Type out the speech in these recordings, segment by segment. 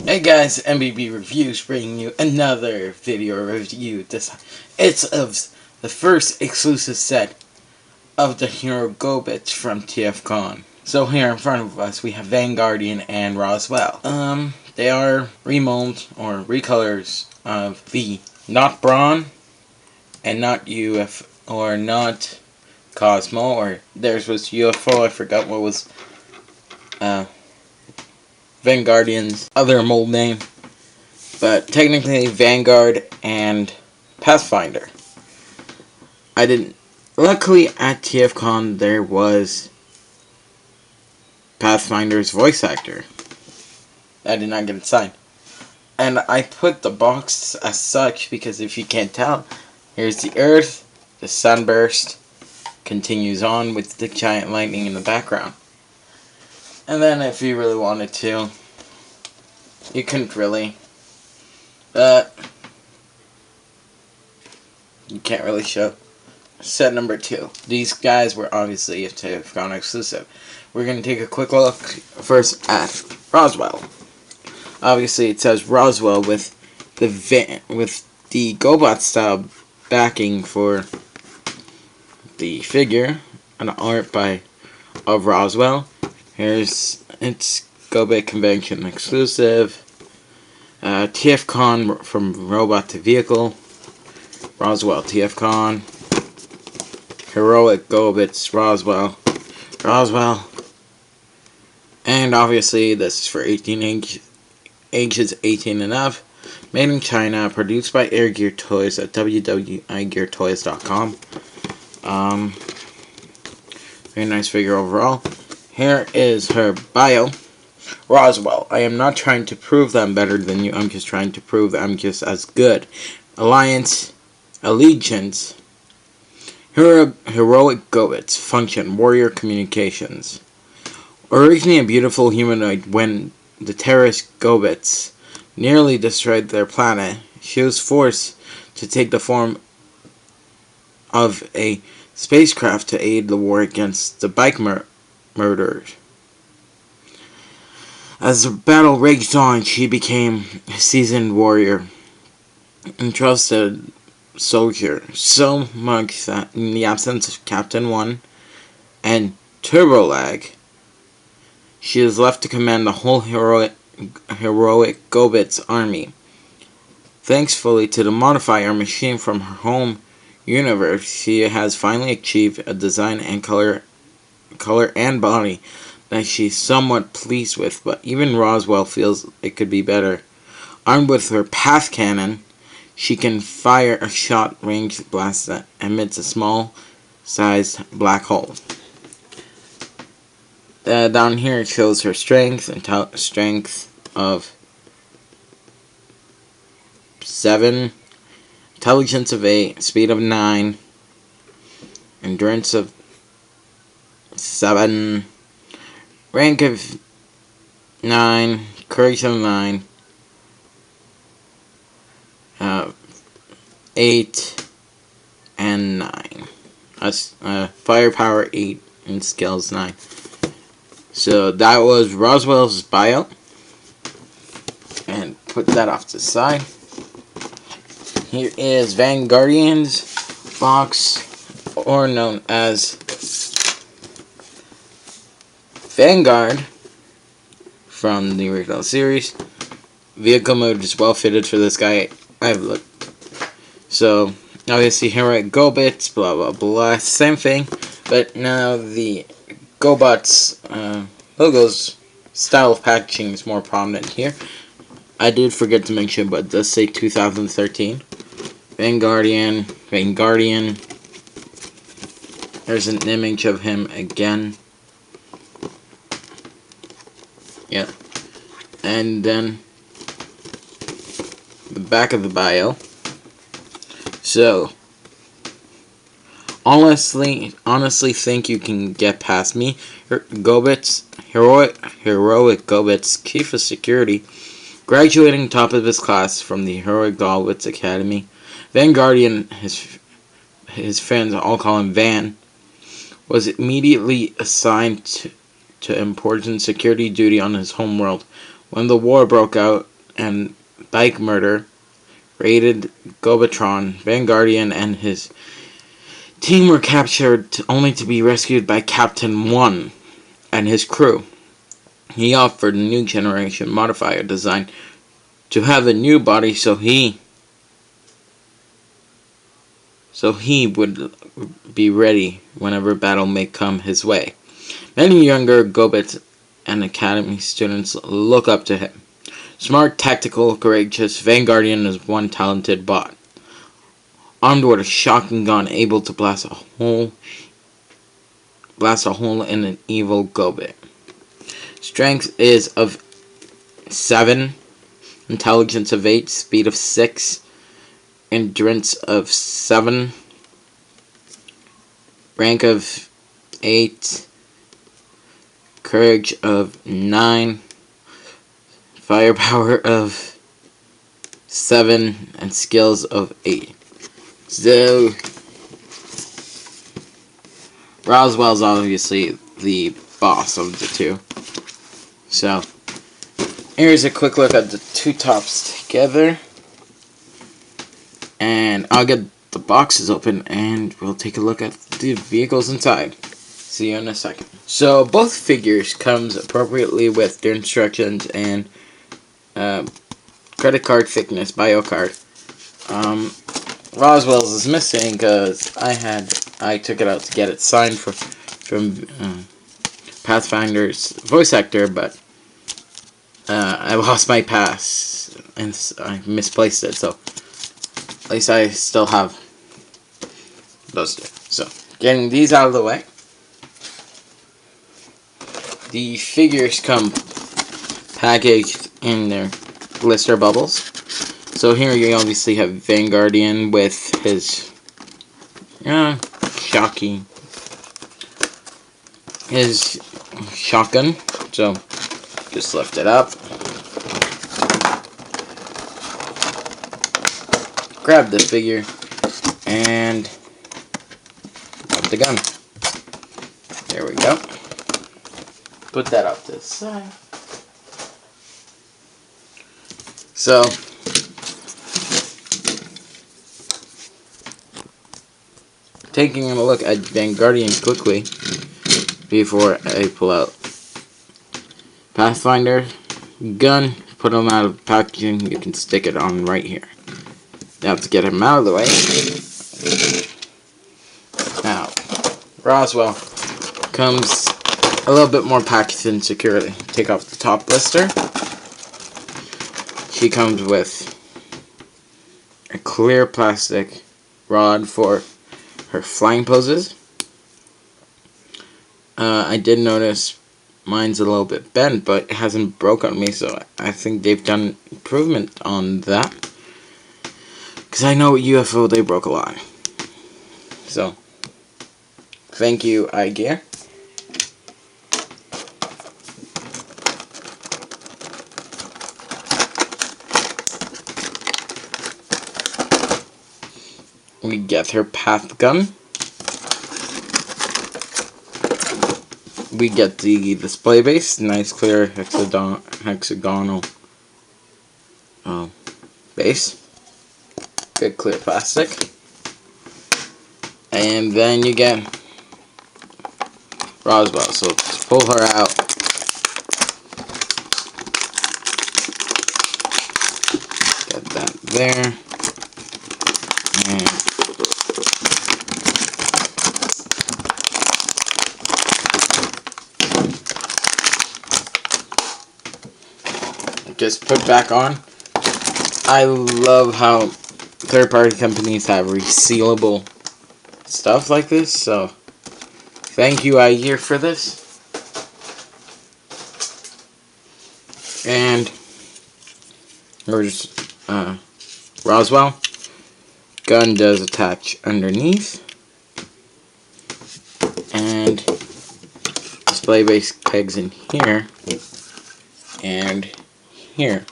Hey guys, MBB Reviews bringing you another video review. It's of the first exclusive set of the Hero Go-Bits from TFcon. So here in front of us we have Vanguardian and Roswell. They are remolds or recolors of the not Brawn and not or not Cosmo, or theirs was UFO. I forgot what was Vanguardian's other mold name, but technically Vanguard and Pathfinder. Luckily at TFcon there was Pathfinder's voice actor. I did not get it signed. And I put the box as such because if you can't tell, here's the Earth, the sunburst continues on with the giant lightning in the background. And then if you really wanted to, you couldn't really, but you can't really show set number 2. These guys were obviously a TFcon exclusive. We're going to take a quick look first at Roswell. Obviously it says Roswell with the GoBot style backing for the figure, an art of Roswell. Here's its GoBit Convention exclusive. TFcon from robot to vehicle. Roswell TFcon. Heroic GoBits Roswell. And obviously this is for ages 18 and up. Made in China. Produced by Air Gear Toys at www.geartoys.com. Very nice figure overall. Here is her bio. Roswell. I am not trying to prove that I'm better than you. I'm just trying to prove that I'm just as good. Alliance. Allegiance. Heroic GoBits. Function. Warrior communications. Originally a beautiful humanoid, when the terrorist GoBits nearly destroyed their planet, she was forced to take the form of a spacecraft to aid the war against the bike murderers. As the battle raged on, she became a seasoned warrior and trusted soldier, so much that in the absence of Captain One and Turbolag, she is left to command the whole heroic GoBits army. Thankfully to the modifier machine from her home universe, she has finally achieved a design and color and body that she's somewhat pleased with, but even Roswell feels it could be better. Armed with her path cannon, she can fire a short-range blast that emits a small-sized black hole. Down here it shows her strength of 7, intelligence of 8, speed of 9, endurance of 7, rank of 9, courage of 9, 8, and 9. That's firepower 8 and skills 9. So that was Roswell's bio, and put that off to the side. Here is Vanguardian's box, or known as Vanguard from the original series. Vehicle mode is well fitted for this guy. I've looked. So obviously heroic GoBits, blah blah blah, same thing, but now the GoBots logos style of packaging is more prominent here. I did forget to mention, but it does say 2013. Vanguardian. There's an image of him again. Yep. And then the back of the bio. So honestly think you can get past me. GoBits, heroic GoBits, chief of security, graduating top of his class from the Heroic GoBits Academy. Vanguardian, his friends all call him Van, was immediately assigned to important security duty on his homeworld. When the war broke out, and bike murder raided Gobatron, Vanguardian and his team were captured only to be rescued by Captain 1 and his crew. He offered a new generation modifier design to have a new body so he would be ready whenever battle may come his way. Many younger Gobit and Academy students look up to him. Smart, tactical, courageous, Vanguardian is one talented bot. Armed with a shocking gun able to blast a hole in an evil Gobit. Strength is of 7, intelligence of 8, speed of 6, endurance of 7, rank of 8, courage of 9, firepower of 7, and skills of 8. So, Roswell's obviously the boss of the two. So, here's a quick look at the two tops together. And I'll get the boxes open and we'll take a look at the vehicles inside. See you in a second. So, both figures comes appropriately with their instructions and credit card thickness bio card. Roswell's is missing because I took it out to get it signed from Pathfinder's voice actor, but I lost my pass and I misplaced it, so at least I still have those two. So, getting these out of the way. The figures come packaged in their blister bubbles. So here you obviously have Vanguardian with his shotgun. So just lift it up, grab the figure, and grab the gun. There we go. Put that up to the side. So, taking a look at Vanguardian quickly before I pull out Pathfinder gun, put him out of packaging. You can stick it on right here. You have to get him out of the way. Now, Roswell comes a little bit more packaged in securely. Take off the top blister. She comes with a clear plastic rod for her flying poses. I did notice mine's a little bit bent, but it hasn't broke on me, so I think they've done improvement on that. Because I know UFO, they broke a lot. So, thank you, iGear. We get her path gun. We get the display base, nice clear hexagonal base. Good clear plastic. And then you get Roswell, so just pull her out. Get that there. And just put back on. I love how third-party companies have resealable stuff like this, so thank you, iGear, for this. And here's Roswell. Gun does attach underneath. And display base pegs in here and here.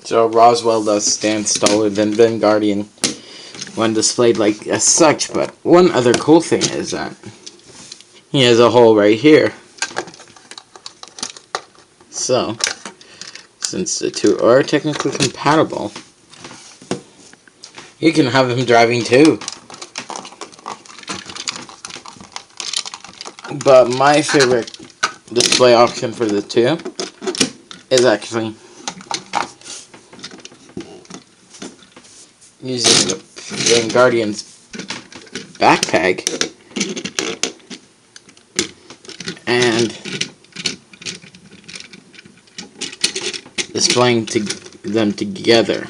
So Roswell does stand taller than Vanguardian when displayed like as such, but one other cool thing is that he has a hole right here So, since the two are technically compatible, you can have him driving too. But my favorite display option for the two is actually using the Guardian's backpack and displaying them together.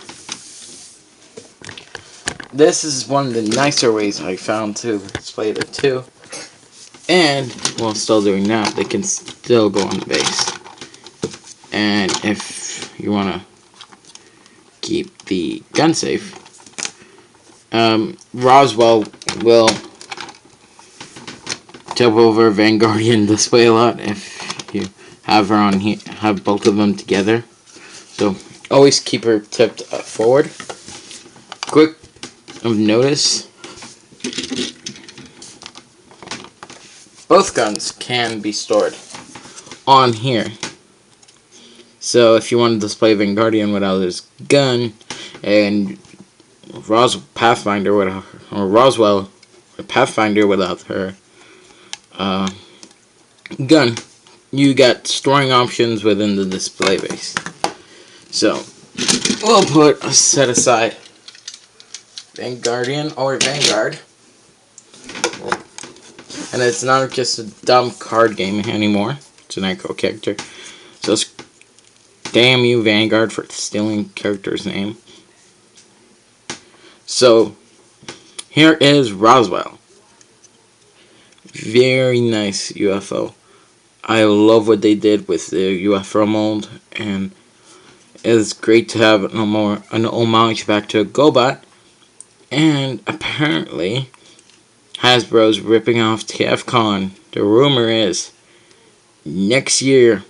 This is one of the nicer ways I found to display the two. And while still doing that, they can still go on the base. And if you want to keep the gun safe, Roswell will tip over Vanguardian display a lot if you have her on here, have both of them together. So always keep her tipped forward. Quick of notice, both guns can be stored on here. So if you want to display Vanguardian without his gun and Pathfinder without her, or Roswell or Pathfinder without her gun, you got storing options within the display base. So we'll set aside Vanguardian or Vanguard, and it's not just a dumb card game anymore. It's an actual character. So damn you, Vanguard, for stealing character's name. So here is Roswell. Very nice UFO. I love what they did with the UFO mold, and it's great to have an homage back to GoBot. And apparently, Hasbro's ripping off TFcon. The rumor is next year's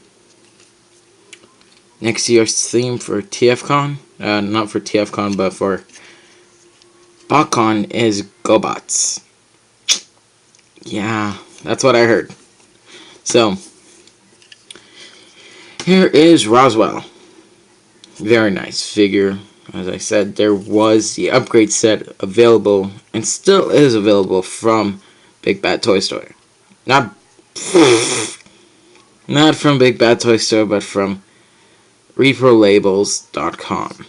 theme for TFcon, not for TFcon, but for BotCon is GoBots. Yeah, that's what I heard. So, here is Roswell. Very nice figure. As I said, there was the upgrade set available, and still is available, from Big Bad Toy Store. Not from Big Bad Toy Store, but from ReproLabels.com.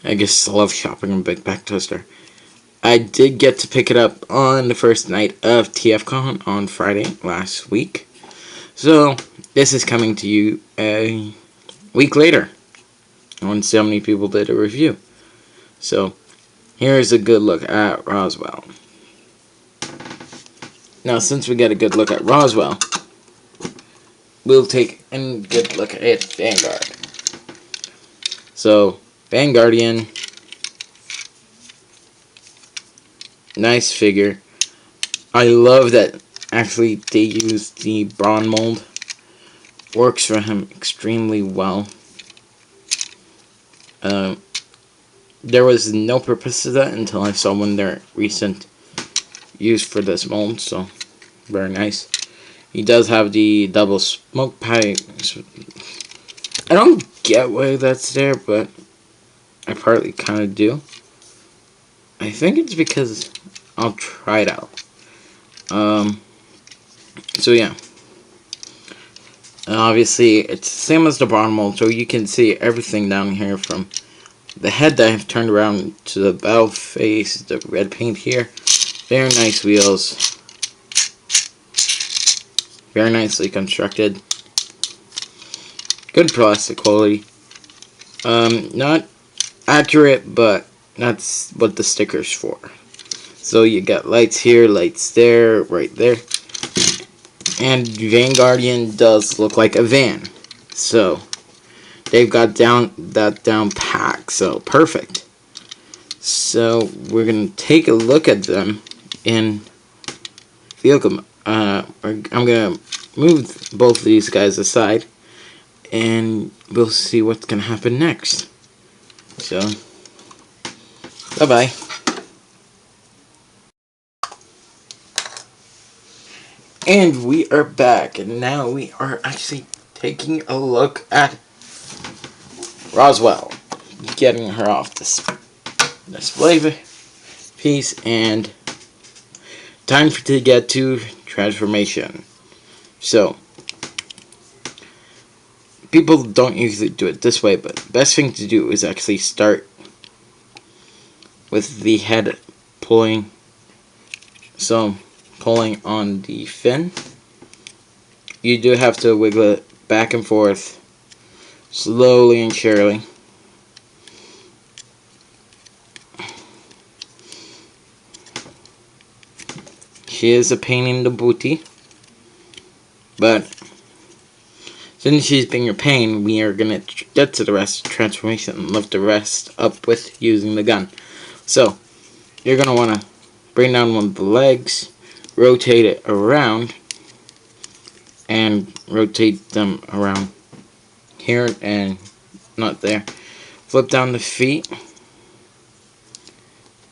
I just love shopping in Big Bad Toy Store. I did get to pick it up on the first night of TFcon on Friday last week. So, this is coming to you a week later. I want to see how many people did a review. So, here's a good look at Roswell. Now, since we get a good look at Roswell, we'll take a good look at Vanguard. So, Vanguardian, nice figure. I love that actually they used the Brawn mold. Works for him extremely well. There was no purpose to that until I saw one of their recent use for this mold, so very nice. He does have the double smoke pipe. I don't get why that's there, but I partly kind of do. I think it's because I'll try it out. So yeah. Obviously, it's the same as the Brawn mold, so you can see everything down here from the head that I've turned around to the battle face, the red paint here. Very nice wheels. Very nicely constructed. Good plastic quality. Not accurate, but that's what the sticker's for. So you got lights here, lights there, right there. And Vanguardian does look like a van. So they've got that down pack. So perfect. So we're gonna take a look at them in vehicle. I'm gonna move both of these guys aside, and we'll see what's gonna happen next. So, bye bye. And we are back, and now we are actually taking a look at Roswell, getting her off this display piece, and time to get to transformation. So, people don't usually do it this way, but the best thing to do is actually start with the head pulling, so pulling on the fin. You do have to wiggle it back and forth, slowly and surely. She is a pain in the booty, but since she's being a pain, we are going to get to the rest of the transformation and lift the rest up with using the gun. So, you're going to want to bring down one of the legs, rotate it around, and rotate them around here and not there. Flip down the feet,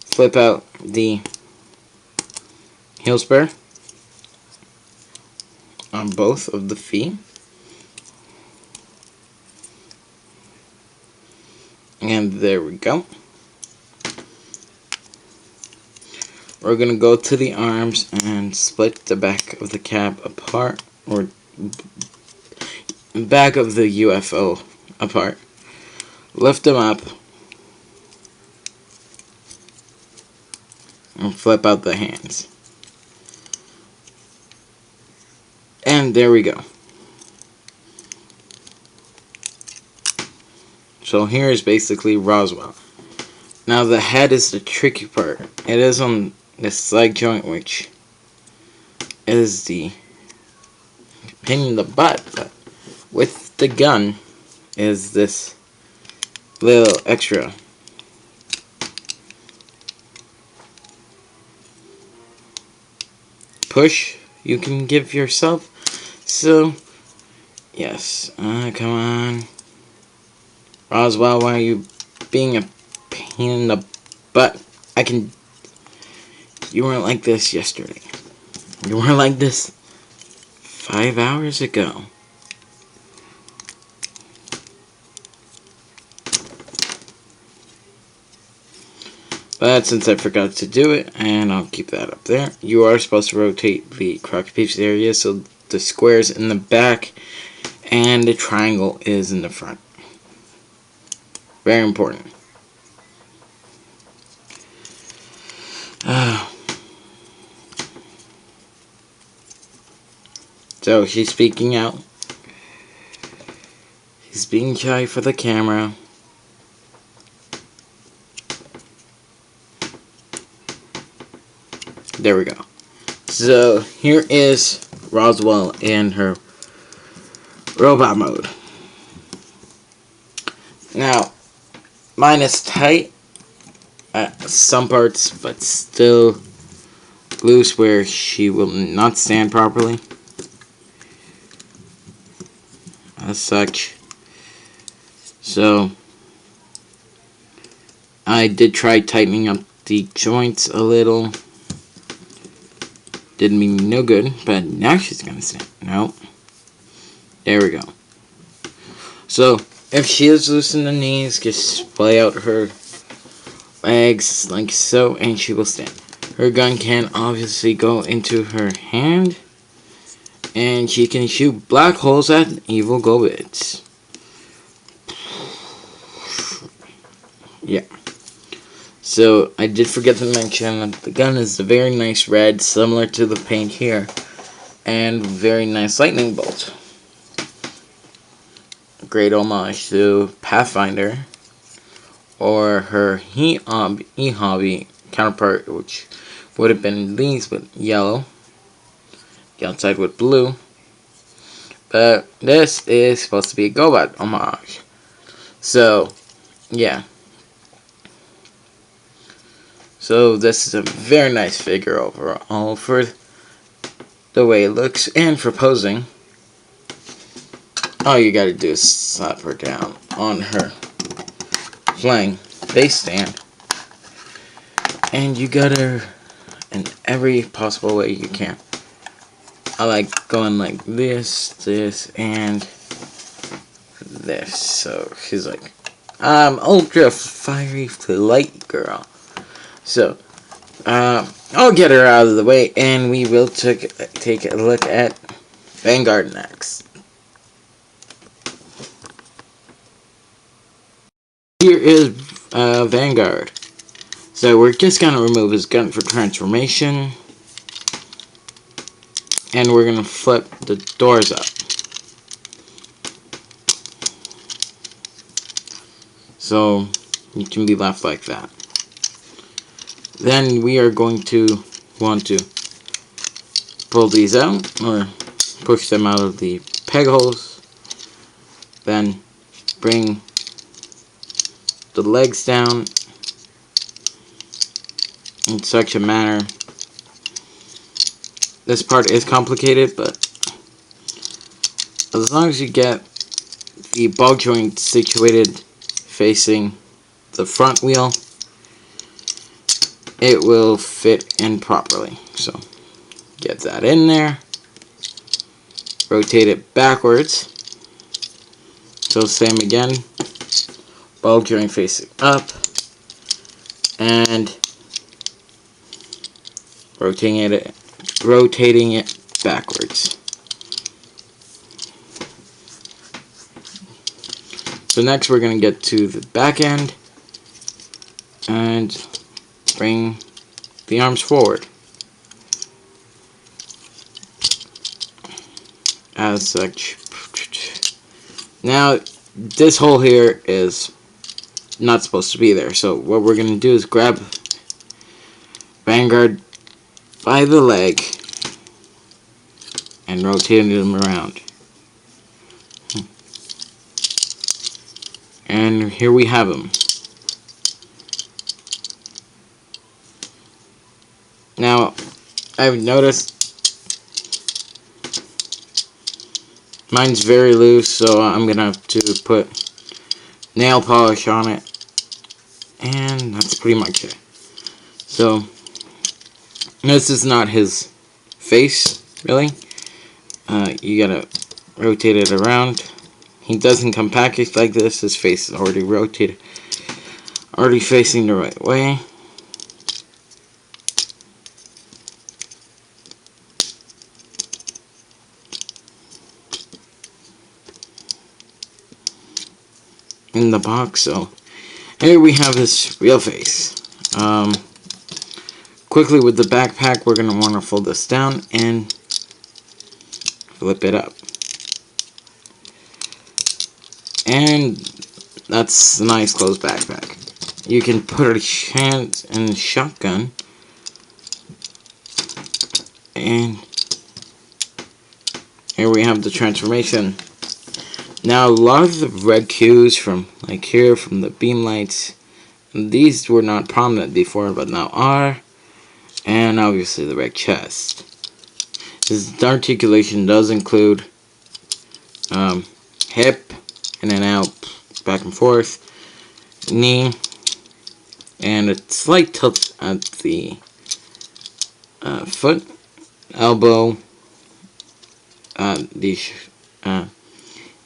flip out the heel spur on both of the feet, and there we go. We're going to go to the arms and split the back of the cab apart, or back of the UFO apart. Lift them up and flip out the hands. And there we go. So here is basically Roswell. Now the head is the tricky part. It is on this leg joint, which is the pain in the butt, but with the gun is this little extra push you can give yourself. So yes, come on, Roswell, why are you being a pain in the butt? You weren't like this yesterday. You weren't like this 5 hours ago. But since I forgot to do it, and I'll keep that up there, you are supposed to rotate the crock piece area so the square's in the back and the triangle is in the front. Very important. So she's speaking out. She's being shy for the camera. There we go. So here is Roswell in her robot mode. Now, mine is tight at some parts, but still loose where she will not stand properly. As such. So, I did try tightening up the joints a little. Did me no good, but now she's gonna stand. Nope. There we go. So, if she is loose in the knees, just splay out her legs like so, and she will stand. Her gun can obviously go into her hand, and she can shoot black holes at evil go-bits. Yeah. So, I did forget to mention that the gun is a very nice red, similar to the paint here, and very nice lightning bolt. A great homage to Pathfinder, or her e-hobby counterpart, which would have been these with yellow, the outside with blue, but this is supposed to be a GoBot homage. So, yeah. So this is a very nice figure overall for the way it looks and for posing. All you gotta do is slap her down on her flying base stand, and you got her in every possible way you can. I like going like this, and this. So she's like, I'm ultra fiery light girl. So I'll get her out of the way, and we will take a look at Vanguard next. Here is Vanguard. So we're just going to remove his gun for transformation. And we're going to flip the doors up. So you can be left like that. Then we are going to want to pull these out, or push them out of the peg holes. Then bring the legs down in such a manner. This part is complicated, but as long as you get the ball joint situated facing the front wheel, it will fit in properly. So get that in there, rotate it backwards, so same again, ball joint facing up, and rotating it backwards. So next we're going to get to the back end and bring the arms forward as such. Now this hole here is not supposed to be there, so what we're going to do is grab Vanguard by the leg and rotate him around. And here we have him. Now, I've noticed mine's very loose, so I'm gonna have to put nail polish on it, and that's pretty much it. So this is not his face, really. You gotta rotate it around. He doesn't come packaged like this. His face is already rotated, already facing the right way. In the box, so here we have his real face. Quickly with the backpack, we're going to want to fold this down and flip it up. And that's a nice closed backpack. You can put a hand in a shotgun, and here we have the transformation. Now a lot of the red cues from like here, from the beam lights, these were not prominent before but now are, and obviously the red chest. His articulation does include hip, in and out, back and forth, knee, and a slight tilt at the foot, elbow, the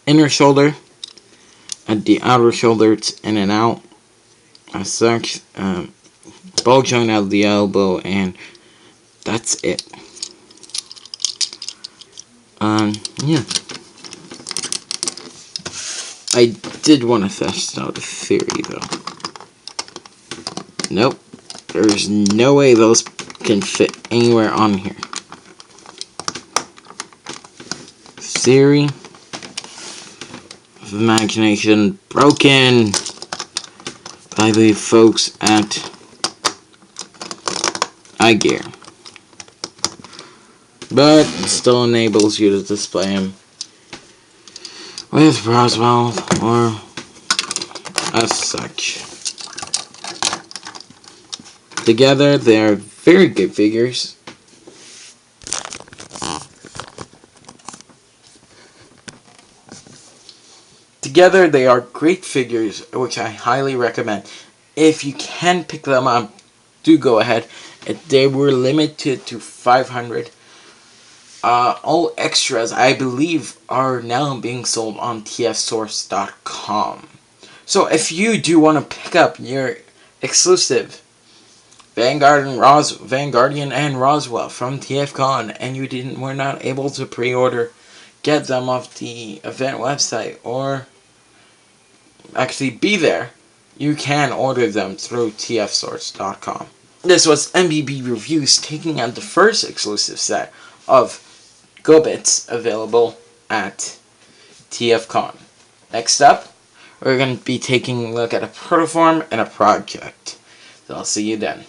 inner shoulder, at the outer shoulder it's in and out, as such, ball joint out of the elbow, and that's it. Yeah. I did want to test out a theory, though. Nope. There's no way those can fit anywhere on here. Theory of imagination broken by the folks at iGear. But it still enables you to display them with Roswell or as such. Together, they're very good figures. Together, they are great figures, which I highly recommend. If you can pick them up, do go ahead. They were limited to 500. All extras, I believe, are now being sold on tfsource.com. So if you do want to pick up your exclusive Vanguardian and Roswell from TFcon, and you were not able to pre-order, get them off the event website, or actually be there, you can order them through tfsource.com. This was MBB Reviews taking out the first exclusive set of Go-Bits available at TFcon. Next up, we're going to be taking a look at a protoform and a project. So I'll see you then.